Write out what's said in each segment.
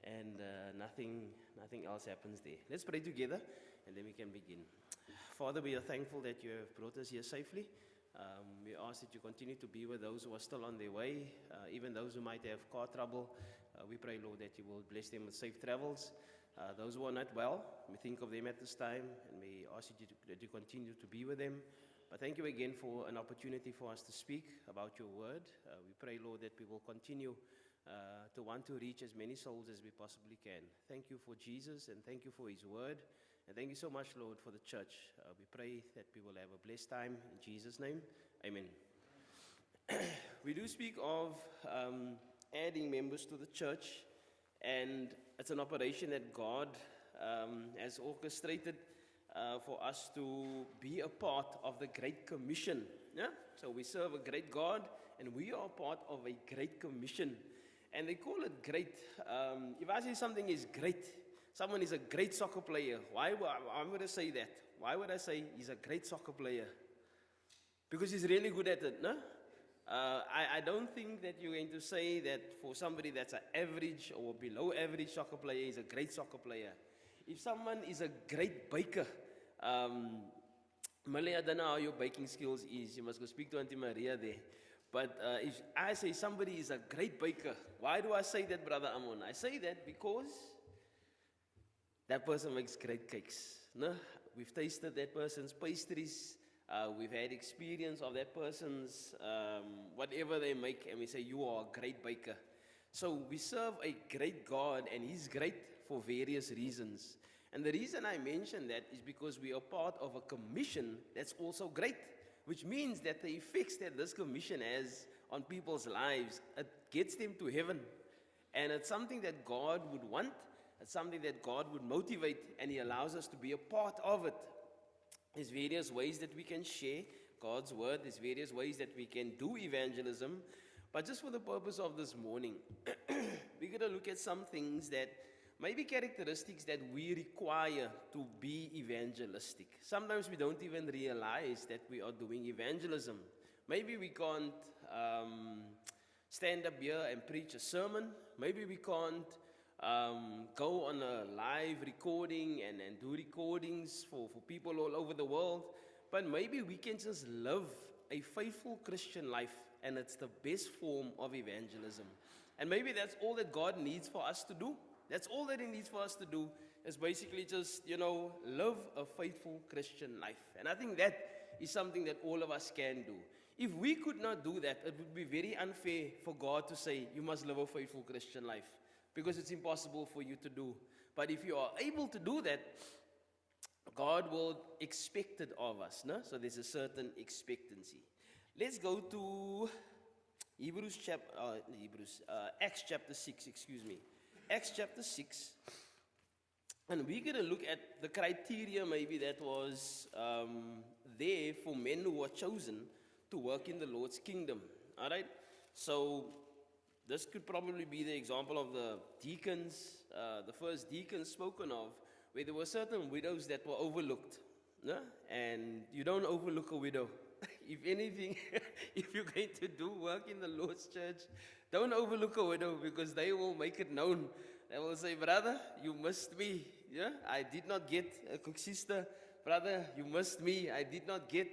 and nothing else happens there. Let's pray together, and then we can begin. Father, we are thankful that you have brought us here safely. We ask that you continue to be with those who are still on their way, even those who might have car trouble. We pray, Lord, that you will bless them with safe travels. Those who are not well, we think of them at this time, and we ask that you continue to be with them. But thank you again for an opportunity for us to speak about your word. We pray, Lord, that we will continue to want to reach as many souls as we possibly can. Thank you for Jesus, and thank you for his word. And thank you so much, Lord, for the church. We pray that we will have a blessed time. In Jesus' name, amen. We do speak of adding members to the church, and it's an operation that God has orchestrated for us to be a part of the Great Commission. Yeah? So we serve a great God, and we are part of a Great Commission. And they call it great. If I say something is great, someone is a great soccer player, why would I say that? Why would I say he's a great soccer player? Because he's really good at it, no? I don't think that you're going to say that for somebody that's an average or below average soccer player is a great soccer player. If someone is a great baker, Malia, I don't know how your baking skills is. You must go speak to Auntie Maria there. But if I say somebody is a great baker, why do I say that, Brother Amon? I say that because that person makes great cakes. No? We've tasted that person's pastries. We've had experience of that person's whatever they make, and we say, you are a great baker. So we serve a great God, and he's great for various reasons. And the reason I mention that is because we are part of a commission that's also great, which means that the effects that this commission has on people's lives, it gets them to heaven. And it's something that God would want. It's something that God would motivate, and he allows us to be a part of it. There's various ways that we can share God's word. There's various ways that we can do evangelism. But just for the purpose of this morning, we're going to look at some things that may be characteristics that we require to be evangelistic. Sometimes we don't even realize that we are doing evangelism. Maybe we can't stand up here and preach a sermon. Maybe we can't go on a live recording and do recordings for people all over the world. But maybe we can just live a faithful Christian life, and it's the best form of evangelism. And maybe that's all that God needs for us to do. That's all that he needs for us to do, is basically just, live a faithful Christian life. And I think that is something that all of us can do. If we could not do that, it would be very unfair for God to say, you must live a faithful Christian life, because it's impossible for you to do. But if you are able to do that, God will expect it of us. No? So there's a certain expectancy. Let's go to Acts chapter 6, Acts chapter 6. And we're going to look at the criteria maybe that was there for men who were chosen to work in the Lord's kingdom. All right? So this could probably be the example of the deacons, the first deacons spoken of, where there were certain widows that were overlooked. No? And you don't overlook a widow. If anything, if you're going to do work in the Lord's church, don't overlook a widow, because they will make it known. They will say, brother, you missed me. Yeah? I did not get a cook sister. Brother, you missed me. I did not get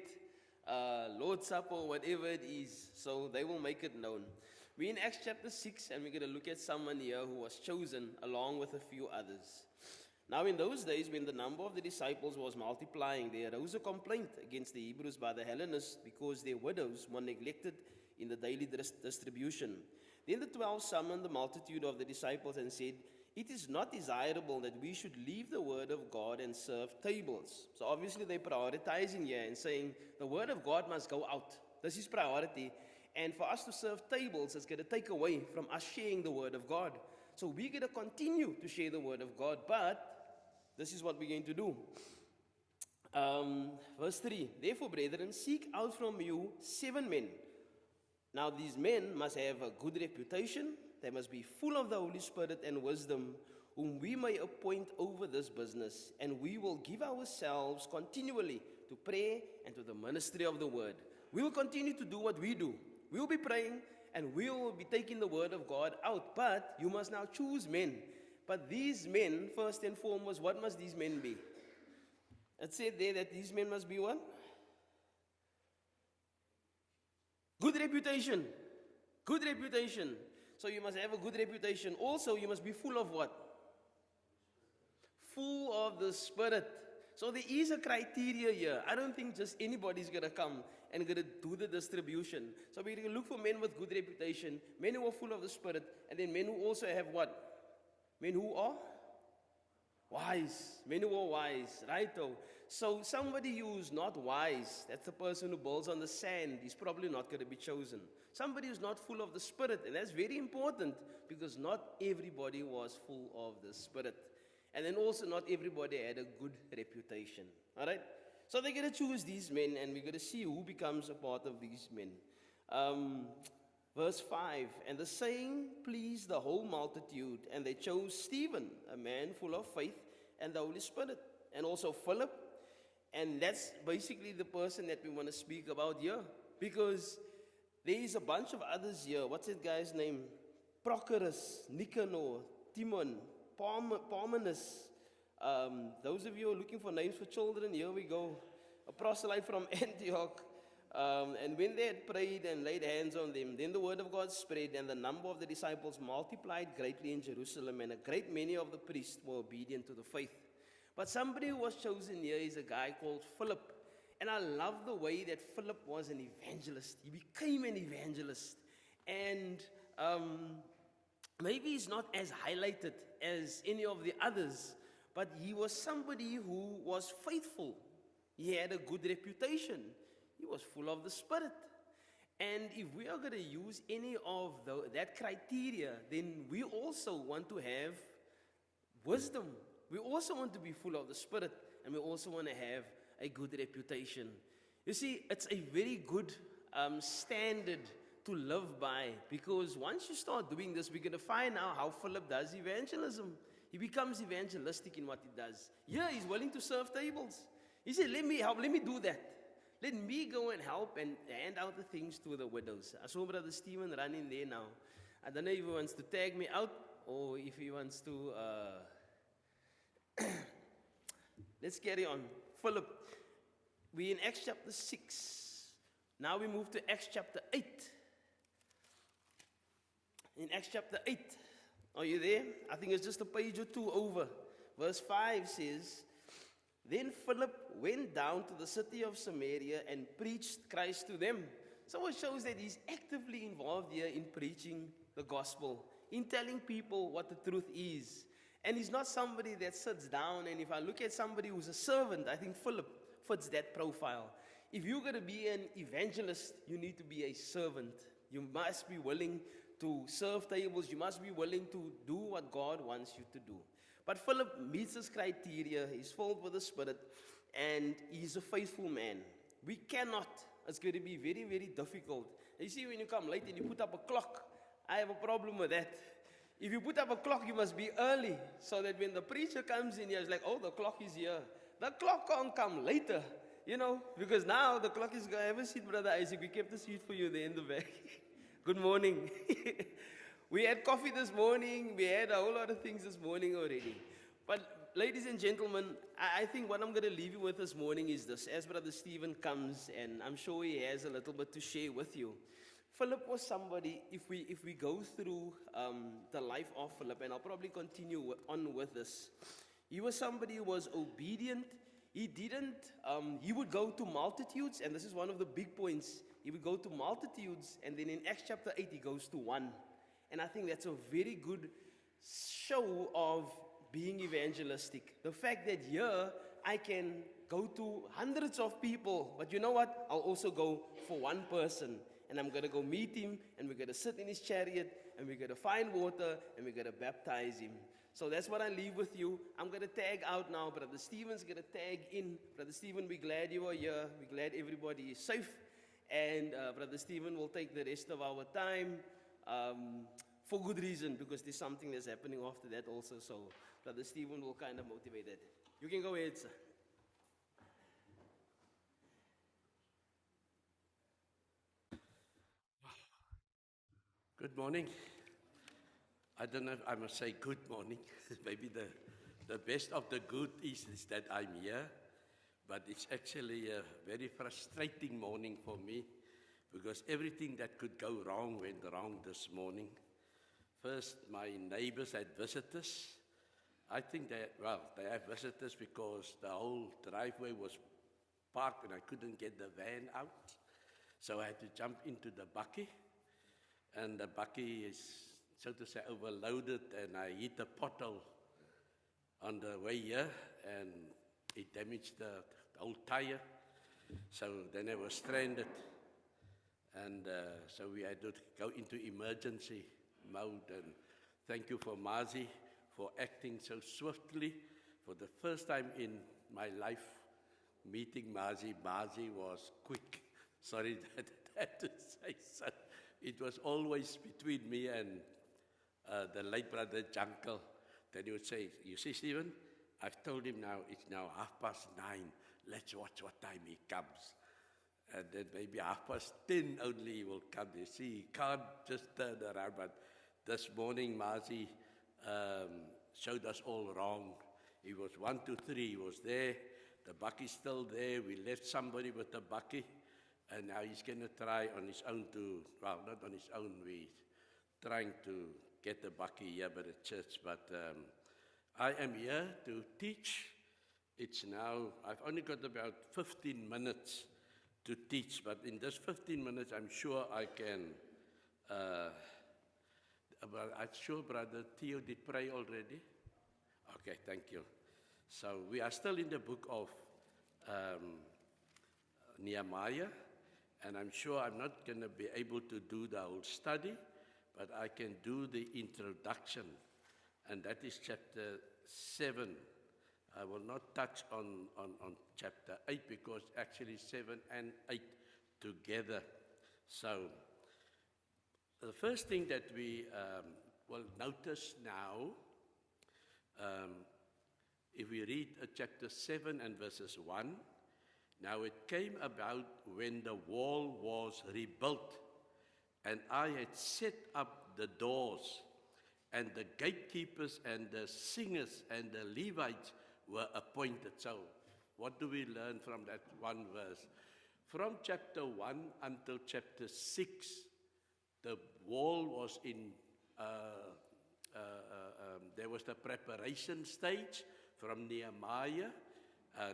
Lord's Supper or whatever it is. So they will make it known. We're in Acts chapter 6, and we're going to look at someone here who was chosen along with a few others. Now in those days, when the number of the disciples was multiplying, there arose a complaint against the Hebrews by the Hellenists, because their widows were neglected in the daily distribution. Then the 12 summoned the multitude of the disciples and said, it is not desirable that we should leave the word of God and serve tables. So obviously they're prioritizing here and saying the word of God must go out. This is priority. And for us to serve tables, it's going to take away from us sharing the word of God. So we're going to continue to share the word of God, but this is what we're going to do. Verse 3, therefore, brethren, seek out from you 7 men. Now these men must have a good reputation. They must be full of the Holy Spirit and wisdom, whom we may appoint over this business. And we will give ourselves continually to prayer and to the ministry of the word. We will continue to do what we do. We will be praying, and we will be taking the word of God out. But you must now choose men. But these men, first and foremost, what must these men be? It said there that these men must be what? Good reputation. Good reputation. So you must have a good reputation. Also, you must be full of what? Full of the Spirit. So there is a criteria here. I don't think just anybody's going to come and going to do the distribution. So we're going to look for men with good reputation, men who are full of the Spirit, and then men who also have what? Men who are wise. Men who are wise, right? So somebody who's not wise, that's the person who builds on the sand, is probably not going to be chosen. Somebody who's not full of the Spirit, and that's very important because not everybody was full of the Spirit. And then also not everybody had a good reputation. All right? So they're going to choose these men, and we're going to see who becomes a part of these men. Verse 5, and the saying pleased the whole multitude, and they chose Stephen, a man full of faith and the Holy Spirit, and also Philip. And that's basically the person that we want to speak about here, because there is a bunch of others here. What's that guy's name? Prochorus, Nicanor, Timon, Parmenas. Those of you who are looking for names for children, here we go. A proselyte from Antioch. And when they had prayed and laid hands on them, then the word of God spread, and the number of the disciples multiplied greatly in Jerusalem, and a great many of the priests were obedient to the faith. But somebody who was chosen here is a guy called Philip. And I love the way that Philip was an evangelist. He became an evangelist. And maybe he's not as highlighted as any of the others, but he was somebody who was faithful. He had a good reputation. He was full of the Spirit. And if we are going to use any of that criteria, then we also want to have wisdom. We also want to be full of the Spirit, and we also want to have a good reputation. You see, it's a very good standard to live by, because once you start doing this, we're going to find out how Philip does evangelism. He becomes evangelistic in what he does. Yeah, he's willing to serve tables. He said, let me help, let me do that. Let me go and help and hand out the things to the widows. I saw Brother Stephen running there now. I don't know if he wants to tag me out or if he wants to... Let's carry on. Philip, we're in Acts chapter 6. Now we move to Acts chapter 8. In Acts chapter 8, are you there? I think it's just a page or two over. Verse 5 says, then Philip went down to the city of Samaria and preached Christ to them. So it shows that he's actively involved here in preaching the gospel, in telling people what the truth is. And he's not somebody that sits down, and if I look at somebody who's a servant, I think Philip fits that profile. If you're going to be an evangelist, you need to be a servant. You must be willing to serve tables. You must be willing to do what God wants you to do. But Philip meets this criteria. He's filled with the Spirit, and he's a faithful man. We cannot. It's going to be very, very difficult. You see, when you come late and you put up a clock, I have a problem with that. If you put up a clock, you must be early, so that when the preacher comes in here, it's like, oh, the clock is here. The clock can't come later, because now the clock is going. Have a seat, Brother Isaac. We kept a seat for you there in the back. Good morning. We had coffee this morning. We had a whole lot of things this morning already. But ladies and gentlemen, I think what I'm going to leave you with this morning is this. As Brother Stephen comes, and I'm sure he has a little bit to share with you. Philip was somebody, if we go through the life of Philip, and I'll probably continue on with this. He was somebody who was obedient. He would go to multitudes, and this is one of the big points. He would go to multitudes, and then in Acts chapter 8, he goes to one. And I think that's a very good show of being evangelistic. The fact that here, I can go to hundreds of people, but you know what? I'll also go for one person. And I'm going to go meet him, and we're going to sit in his chariot, and we're going to find water, and we're going to baptize him. So that's what I leave with you. I'm going to tag out now. Brother Stephen's going to tag in. Brother Stephen, we're glad you are here. We're glad everybody is safe. And Brother Stephen will take the rest of our time for good reason, because there's something that's happening after that also. So Brother Stephen will kind of motivate that. You can go ahead, sir. Good morning. I don't know if I must say good morning. Maybe the best of the good is that I'm here, but it's actually a very frustrating morning for me because everything that could go wrong went wrong this morning. First, my neighbors had visitors. I think they have visitors because the whole driveway was parked and I couldn't get the van out. So I had to jump into the bakkie, and the bakkie is, so to say, overloaded, and I hit a pothole on the way here, and it damaged the whole tire. So then I was stranded, and so we had to go into emergency mode. And thank you for Mazi for acting so swiftly. For the first time in my life, meeting Mazi was quick. Sorry that I had to say so. It was always between me and the late brother Jankel. Then he would say, you see, Stephen, I've told him now, it's now 9:30. Let's watch what time he comes. And then maybe 10:30 only he will come. You see, he can't just turn around. But this morning, Mazi showed us all wrong. He was 1, 2, 3, he was there. The buckie's still there. We left somebody with the bucky. And now he's going to try on his own well, not on his own, we're trying to get the bucky here by the church. But I am here to teach. It's now, I've only got about 15 minutes to teach, but in this 15 minutes, I'm sure I can, I'm sure Brother Theo did pray already. Okay, thank you. So we are still in the book of Nehemiah. And I'm sure I'm not going to be able to do the whole study, but I can do the introduction. And that is chapter 7. I will not touch on chapter 8 because actually 7 and 8 together. So the first thing that we will notice now, if we read chapter 7 and verses 1, now it came about when the wall was rebuilt, and I had set up the doors, and the gatekeepers and the singers and the Levites were appointed. So what do we learn from that one verse? From chapter 1 until chapter 6, the wall was there was the preparation stage from Nehemiah.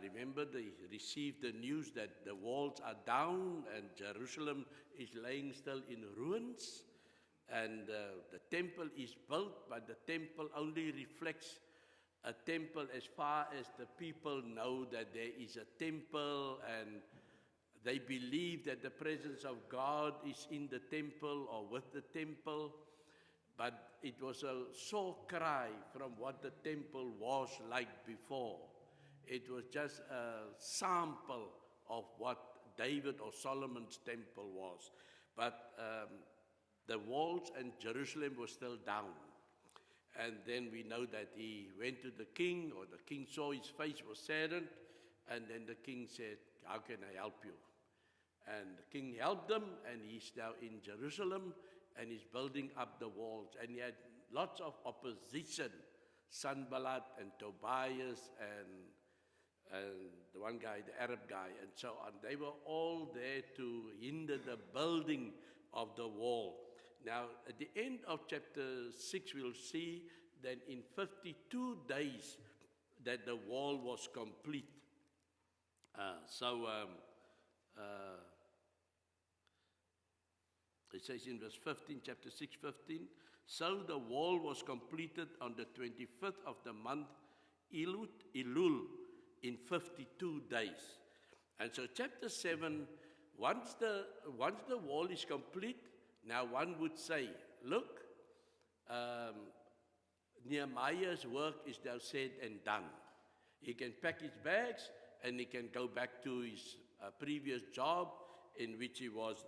Remember, they received the news that the walls are down and Jerusalem is laying still in ruins. And the temple is built, but the temple only reflects a temple as far as the people know that there is a temple, and they believe that the presence of God is in the temple or with the temple. But it was a sore cry from what the temple was like before. It was just a sample of what David or Solomon's temple was. But the walls and Jerusalem were still down. And then we know that he went to the king, or the king saw his face was saddened, and then the king said, how can I help you? And the king helped them, and he's now in Jerusalem, and he's building up the walls. And he had lots of opposition, Sanballat and Tobias and the one guy, the Arab guy, and so on. They were all there to hinder the building of the wall. Now, at the end of chapter 6, we'll see that in 52 days that the wall was complete. It says in verse 15, chapter 6, 15, so the wall was completed on the 25th of the month Elul in 52 days. And so chapter 7, once the wall is complete, now one would say, look, Nehemiah's work is now said and done. He can pack his bags and he can go back to his previous job, in which he was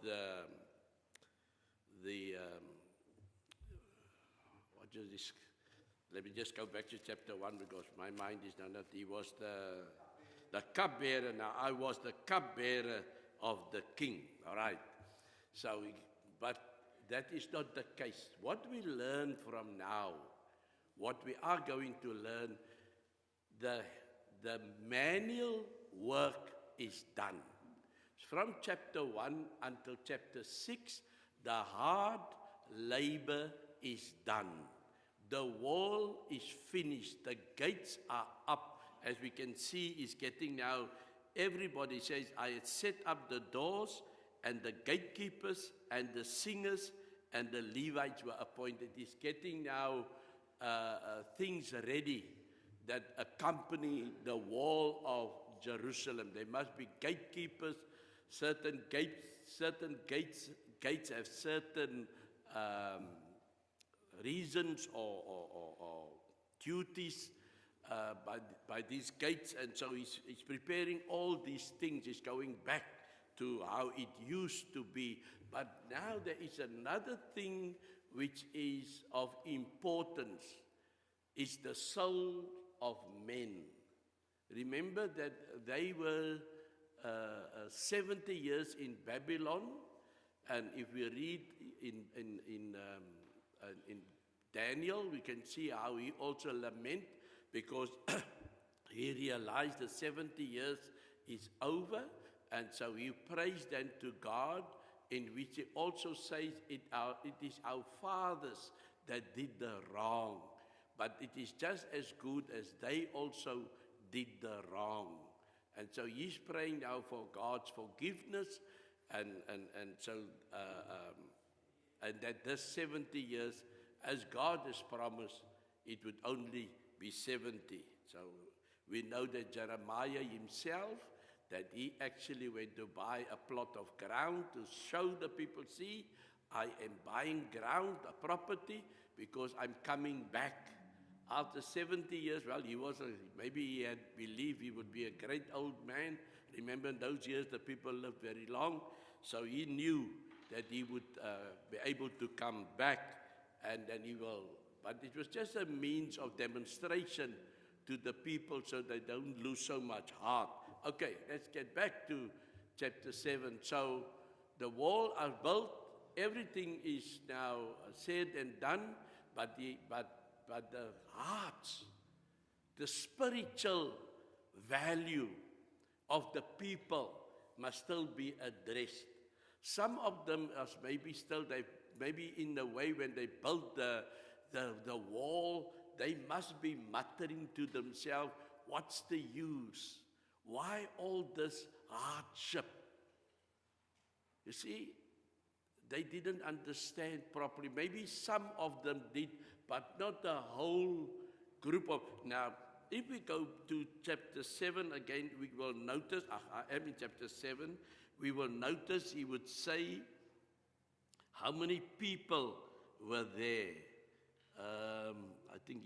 let me just go back to chapter 1 because my mind is now not. He was the cupbearer. Now I was the cupbearer of the king. All right. So, but that is not the case. What we learn from now, what we are going to learn, the manual work is done. From chapter 1 until chapter 6, the hard labor is done. The wall is finished. The gates are up. As we can see, it's getting now, everybody says, I had set up the doors, and the gatekeepers and the singers and the Levites were appointed. It's getting now things ready that accompany the wall of Jerusalem. There must be gatekeepers, certain gates have certain reasons or duties by these gates, and so he's preparing all these things. He's going back to how it used to be. But now there is another thing which is of importance, is the soul of men. Remember that they were 70 years in Babylon, and if we read in Daniel, we can see how he also lament, because he realized the 70 years is over, and so he prays then to God, in which he also says it is our fathers that did the wrong, but it is just as good as they also did the wrong. And so he's praying now for God's forgiveness, and that this 70 years, as God has promised, it would only be 70. So we know that Jeremiah himself, that he actually went to buy a plot of ground to show the people, see, I am buying ground, a property, because I'm coming back. After 70 years, well, maybe he had believed he would be a great old man. Remember, in those years, the people lived very long. So he knew that he would be able to come back, and then he will. But it was just a means of demonstration to the people so they don't lose so much heart. Okay, let's get back to chapter 7. So the wall is built, everything is now said and done, but the hearts, the spiritual value of the people must still be addressed. Some of them as maybe in the way when they built the wall, they must be muttering to themselves, what's the use? Why all this hardship? You see, they didn't understand properly. Maybe some of them did, but not the whole group of. Now, if we go to chapter 7 again, we will notice, I am in chapter 7, we will notice he would say how many people were there. I think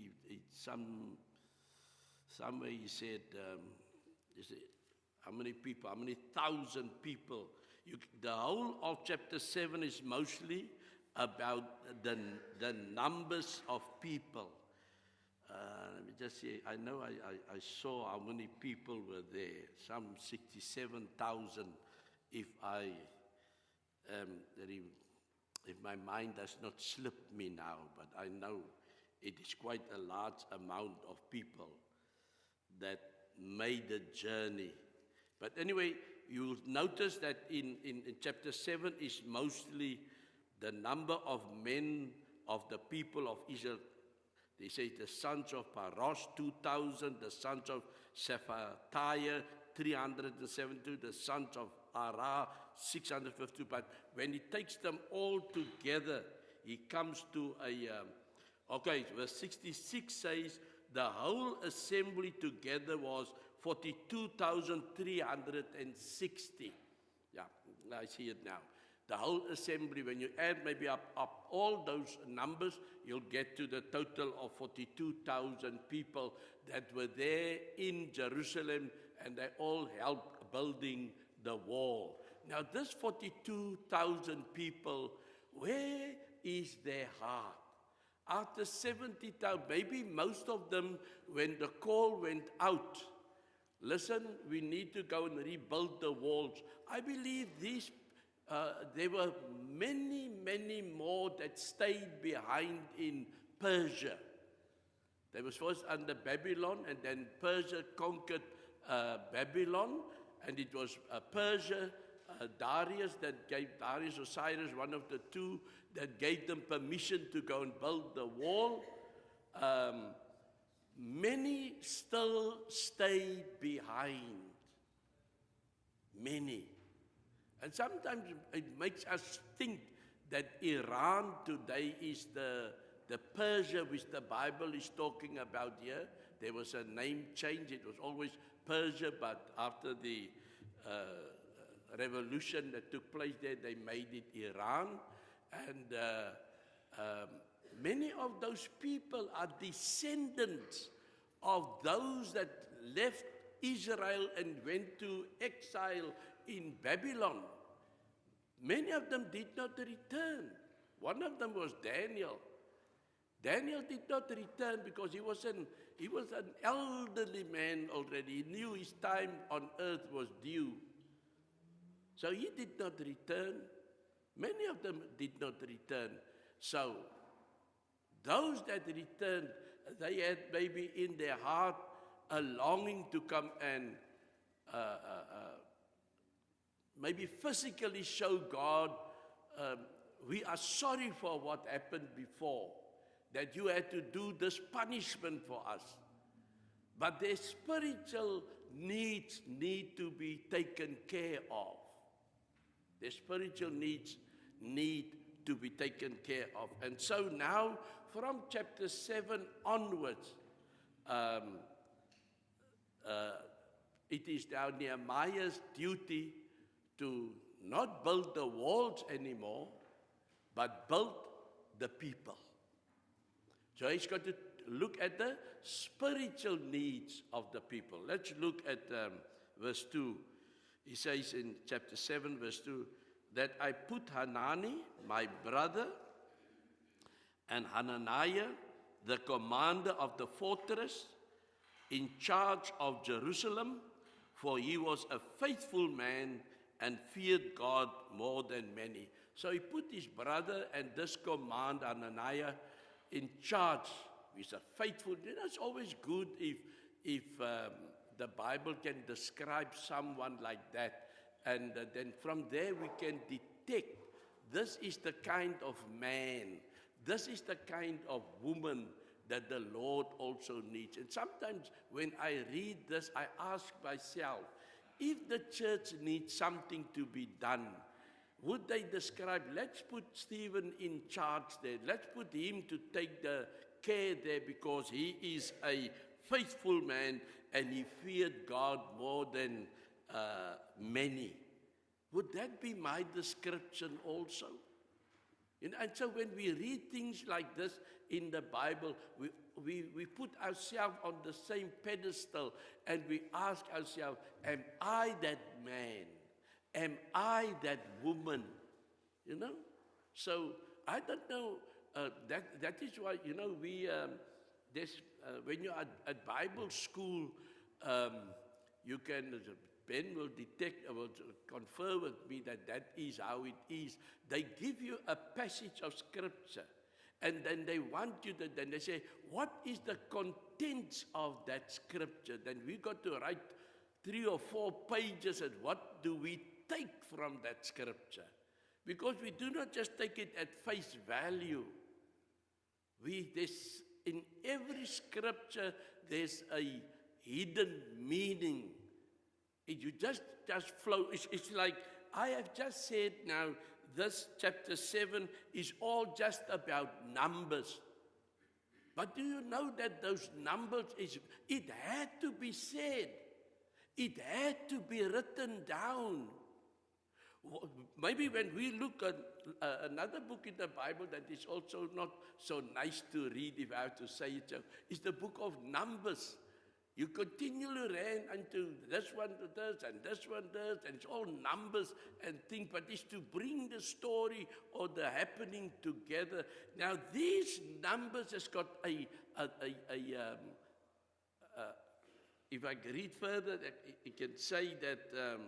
somewhere he said, how many people, how many thousand people. The whole of chapter 7 is mostly about the numbers of people. Let me just say, I know I saw how many people were there, some 67,000, if my mind does not slip me now, but I know it is quite a large amount of people that made the journey. But anyway, you'll notice that in chapter 7 is mostly the number of men of the people of Israel. They say the sons of Parosh, 2,000, the sons of Shephatiah, 372, the sons of Arah, 652. But when he takes them all together, he comes to verse 66 says, the whole assembly together was 42,360. Yeah, I see it now. The whole assembly, when you add maybe up all those numbers, you'll get to the total of 42,000 people that were there in Jerusalem, and they all helped building the wall. Now, this 42,000 people, where is their heart? After 70,000, maybe most of them, when the call went out, listen, we need to go and rebuild the walls. I believe these there were many, many more that stayed behind in Persia. They was first under Babylon, and then Persia conquered Babylon, and it was Persia, Darius or Cyrus, one of the two, that gave them permission to go and build the wall. Many still stayed behind. Many. And sometimes it makes us think that Iran today is the Persia which the Bible is talking about here. There was a name change. It was always Persia, but after the revolution that took place there, they made it Iran. And many of those people are descendants of those that left Israel and went to exile in Babylon. Many of them did not return. One of them was Daniel. Daniel did not return because he was an elderly man already. He knew his time on earth was due. So he did not return. Many of them did not return. So those that returned, they had maybe in their heart a longing to come and maybe physically show God, we are sorry for what happened before, that you had to do this punishment for us. But their spiritual needs need to be taken care of. Their spiritual needs need to be taken care of. And so now, from chapter 7 onwards, it is now Nehemiah's duty to not build the walls anymore, but build the people. So he's got to look at the spiritual needs of the people. Let's look at verse 2. He says in chapter 7, verse 2, that I put Hanani, my brother, and Hananiah, the commander of the fortress, in charge of Jerusalem, for he was a faithful man and feared God more than many. So he put his brother and this commander, Hananiah, in charge. He's a faithful. It's always good if the Bible can describe someone like that. And then from there we can detect this is the kind of man, this is the kind of woman that the Lord also needs. And sometimes when I read this, I ask myself, if the church needs something to be done, would they describe, let's put Stephen in charge there, let's put him to take the care there because he is a faithful man and he feared God more than many. Would that be my description also? And so when we read things like this in the Bible, we put ourselves on the same pedestal and we ask ourselves, am I that man? Am I that woman? You know? So I don't know. That is why, you know, when you're at Bible school, you can, Ben will detect, will confer with me that is how it is. They give you a passage of scripture, and then they want you to, then they say, what is the contents of that scripture? Then we got to write 3 or 4 pages, and what do we take from that scripture? Because we do not just take it at face value. In every scripture, there's a hidden meaning. You just flow. It's like I have just said now, this chapter 7 is all just about numbers. But do you know that those numbers, it had to be said. It had to be written down. Maybe when we look at another book in the Bible that is also not so nice to read, if I have to say it so, is the book of Numbers. You continually ran until this one does and this one does, and it's all numbers and things, but it's to bring the story or the happening together. Now, these numbers has got if I read further, it can say that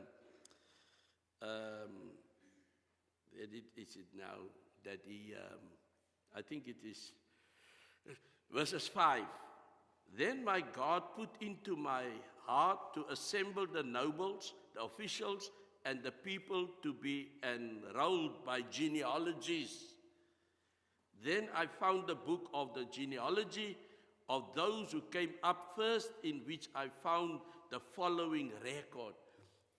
where is it now? That he, I think it is verses 5. Then my God put into my heart to assemble the nobles, the officials, and the people to be enrolled by genealogies. Then I found the book of the genealogy of those who came up first, in which I found the following record.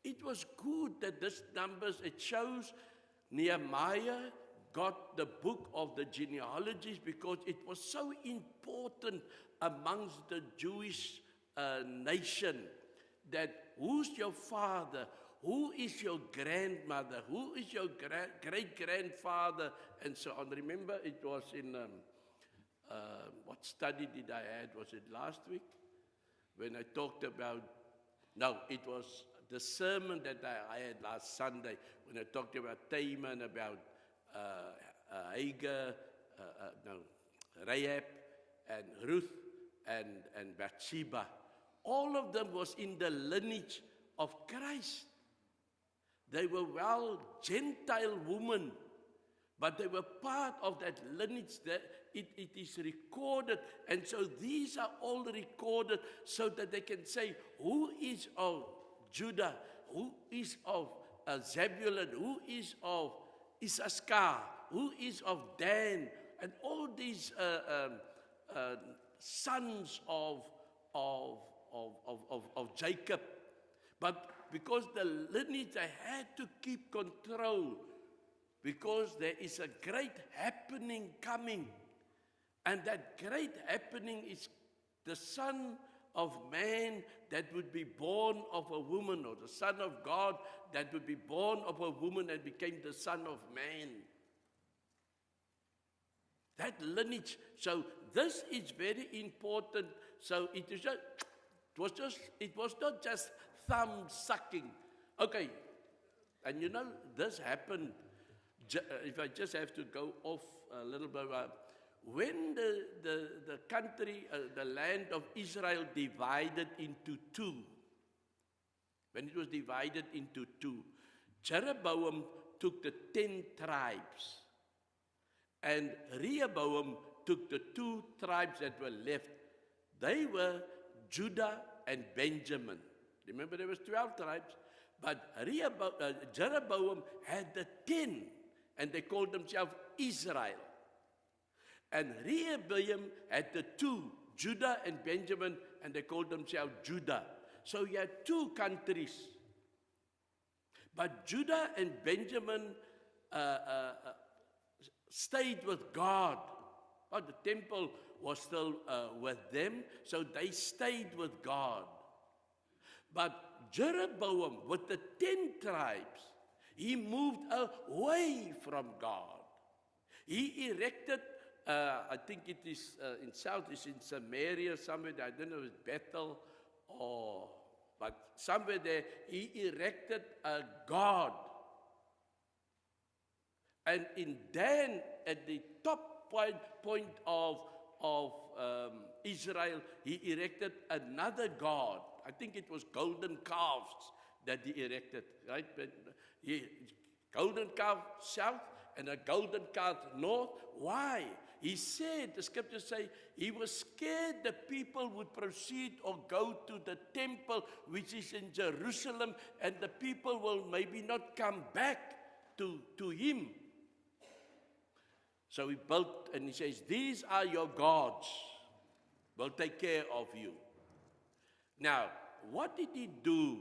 It was good that this numbers, it shows Nehemiah got the book of the genealogies because it was so important amongst the Jewish nation that who's your father, who is your grandmother, who is your great-grandfather, and so on. Remember, it was in, what study did I have? Was it last week? When I talked about, no, it was the sermon that I had last Sunday, when I talked about Taman, about Hagar, Rahab, and Ruth, and Bathsheba. All of them was in the lineage of Christ. They were Gentile women, but they were part of that lineage that it is recorded. And so these are all recorded so that they can say, who is of Judah, who is of Zebulun, who is of Issachar, who is of Dan, and all these sons of Jacob. But because the lineage, they had to keep control, because there is a great happening coming. And that great happening is the Son of Man that would be born of a woman, or the Son of God that would be born of a woman and became the Son of Man. That lineage. So this is very important. So it was not just thumb sucking. Okay, and you know this happened. If I just have to go off a little bit, when the country, the land of Israel divided into two, when it was divided into two, Jeroboam took the 10 tribes, and Rehoboam took the 2 tribes that were left. They were Judah and Benjamin. Remember, there was 12 tribes, but Jeroboam had the 10, and they called themselves Israel. And Rehoboam had the 2, Judah and Benjamin, and they called themselves Judah. So you had 2 countries. But Judah and Benjamin stayed with God. Oh, the temple was still with them, so they stayed with God. But Jeroboam, with the 10 tribes, he moved away from God. He erected, I think it is in south, it's in Samaria, somewhere there, I don't know if it's Bethel, but somewhere there, he erected a god. And in Dan, at the top point of Israel, he erected another god. I think it was golden calves that he erected, right? Golden calf south and a golden calf north. Why? He said, the scriptures say, he was scared the people would proceed or go to the temple, which is in Jerusalem, and the people will maybe not come back to him. So he built, and he says, these are your gods. We'll take care of you. Now, what did he do?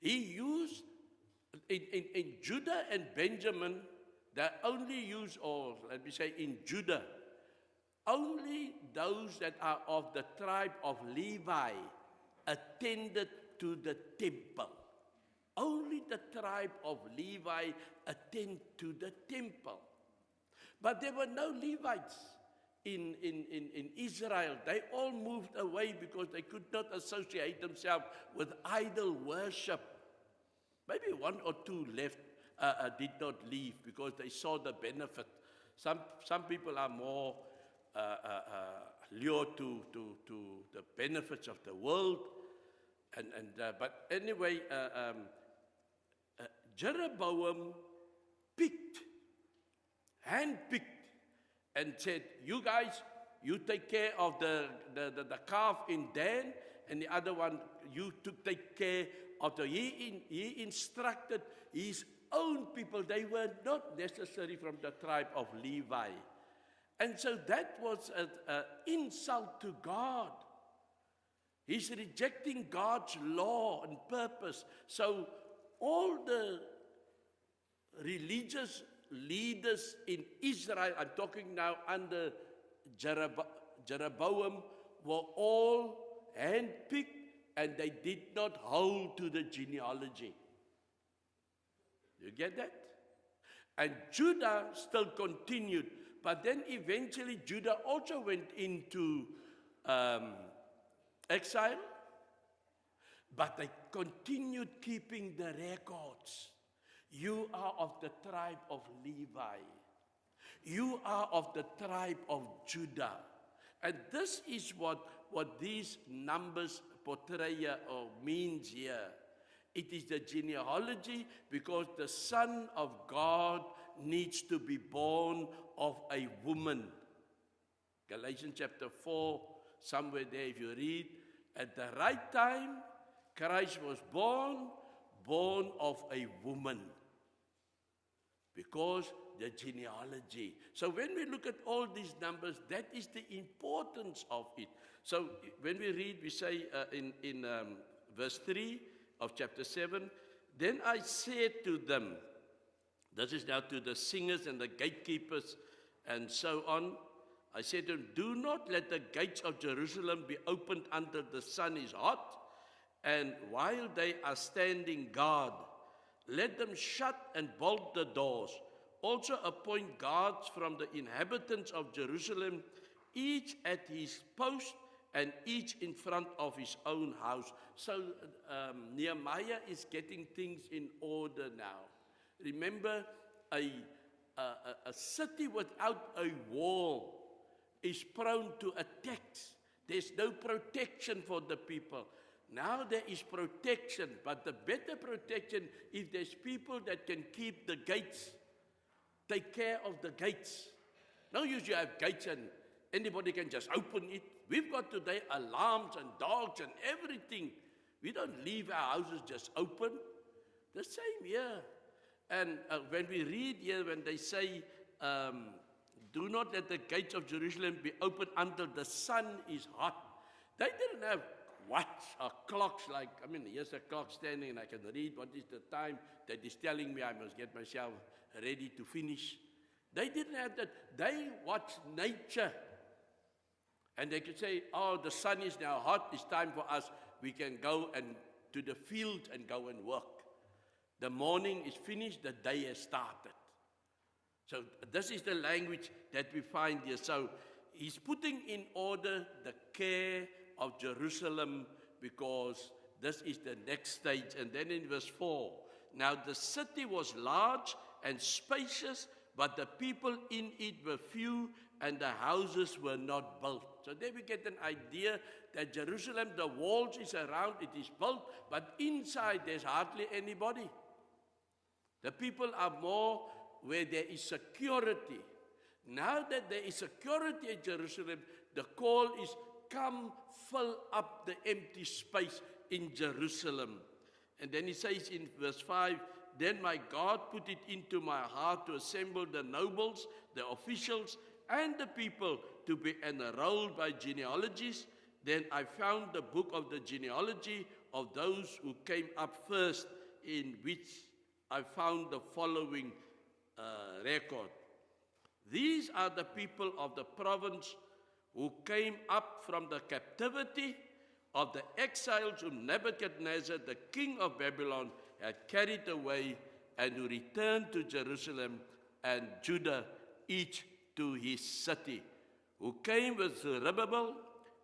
He used, in Judah and Benjamin, they only used, or let me say in Judah, only those that are of the tribe of Levi attended to the temple. Only the tribe of Levi attend to the temple. But there were no Levites in Israel. They all moved away because they could not associate themselves with idol worship. Maybe 1 or 2 left, did not leave because they saw the benefit. Some people are more lured to the benefits of the world. But anyway, Jeroboam picked handpicked and said, you guys, you take care of the calf in Dan, and the other one, you to take care of he instructed his own people. They were not necessarily from the tribe of Levi. And so that was an insult to God. He's rejecting God's law and purpose. So all the religious leaders in Israel, I'm talking now under Jeroboam, were all handpicked, and they did not hold to the genealogy. You get that? And Judah still continued, but then eventually Judah also went into exile, but they continued keeping the records. You are of the tribe of Levi. You are of the tribe of Judah. And this is what these numbers portray or means here. It is the genealogy, because the Son of God needs to be born of a woman. Galatians chapter 4, somewhere there if you read, at the right time, Christ was born of a woman. Because the genealogy. So when we look at all these numbers, that is the importance of it. So when we read, we say in verse 3 of chapter 7, then I said to them, this is now to the singers and the gatekeepers and so on, I said to them, do not let the gates of Jerusalem be opened until the sun is hot, and while they are standing guard, let them shut and bolt the doors. Also appoint guards from the inhabitants of Jerusalem, each at his post and each in front of his own house. So Nehemiah is getting things in order now. Remember, a city without a wall is prone to attacks. There's no protection for the people. Now there is protection, but the better protection, if there's people that can keep the gates, take care of the gates. No use you have gates and anybody can just open it. We've got today alarms and dogs and everything. We don't leave our houses just open. The same here. And when we read here, when they say, do not let the gates of Jerusalem be open until the sun is hot. They didn't have watch or clocks like, here's a clock standing and I can read what is the time that is telling me I must get myself ready to finish. They didn't have that. They watched nature. And they could say, oh, the sun is now hot, it's time for us. We can go and to the field and go and work. The morning is finished, the day has started. So this is the language that we find here. So he's putting in order the care of Jerusalem, because this is the next stage. And then in verse 4, now the city was large and spacious, but the people in it were few, and the houses were not built. So there we get an idea that Jerusalem, the walls is around, it is built, but inside there's hardly anybody. The people are more where there is security. Now that there is security in Jerusalem, the call is, come fill up the empty space in Jerusalem. And then he says in verse 5, then my God put it into my heart to assemble the nobles, the officials, and the people to be enrolled by genealogies. Then I found the book of the genealogy of those who came up first, in which I found the following record. These are the people of the province who came up from the captivity of the exiles whom Nebuchadnezzar, the king of Babylon, had carried away, and who returned to Jerusalem and Judah, each to his city, who came with Zerubbabel,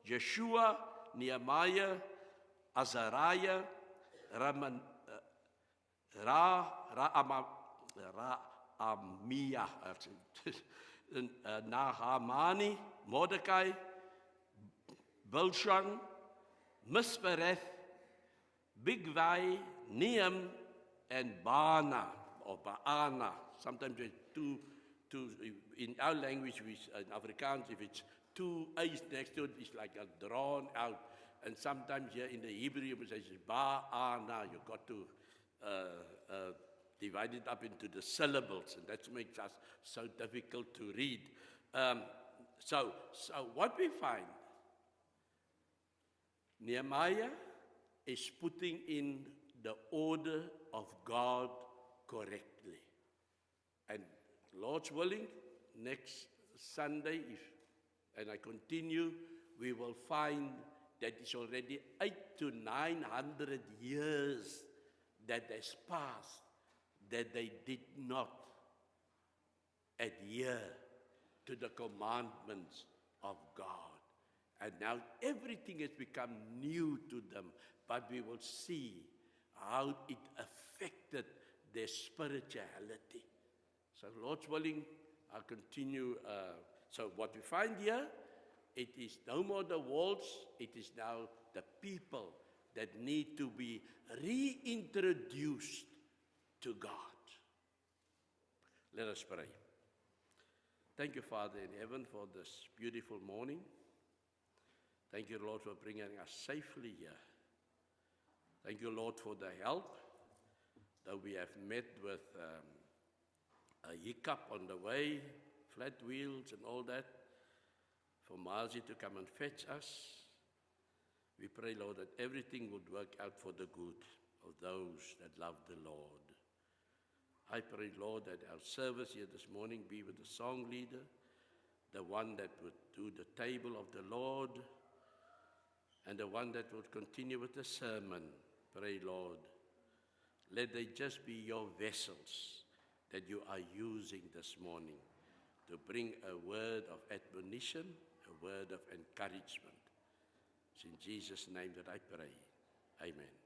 Jeshua, Nehemiah, Azariah, Raamiah, Nahamani, Mordecai, Bilshan, Mispereth, Bigvai, Nehem, and Baana, or Baana. Sometimes there's in our language, in Afrikaans, if it's two A's next to it, it's like a drawn out. And sometimes here in the Hebrew, you say ba-ana, you've got to divide it up into the syllables, and that makes us so difficult to read. So what we find, Nehemiah is putting in the order of God correctly. And Lord's willing, next Sunday, and I continue, we will find that it's already 800 to 900 years that has passed that they did not adhere to the commandments of God. And now everything has become new to them, but we will see how it affected their spirituality. So Lord's willing, I'll continue. So what we find here, it is no more the walls, it is now the people that need to be reintroduced to God. Let us pray. Thank you, Father in heaven, for this beautiful morning. Thank you, Lord, for bringing us safely here. Thank you, Lord, for the help that we have met with a hiccup on the way, flat wheels and all that, for Margie to come and fetch us. We pray, Lord, that everything would work out for the good of those that love the Lord. I pray, Lord, that our service here this morning be with the song leader, the one that would do the table of the Lord, and the one that would continue with the sermon. Pray, Lord, let they just be your vessels that you are using this morning to bring a word of admonition, a word of encouragement. It's in Jesus' name that I pray. Amen.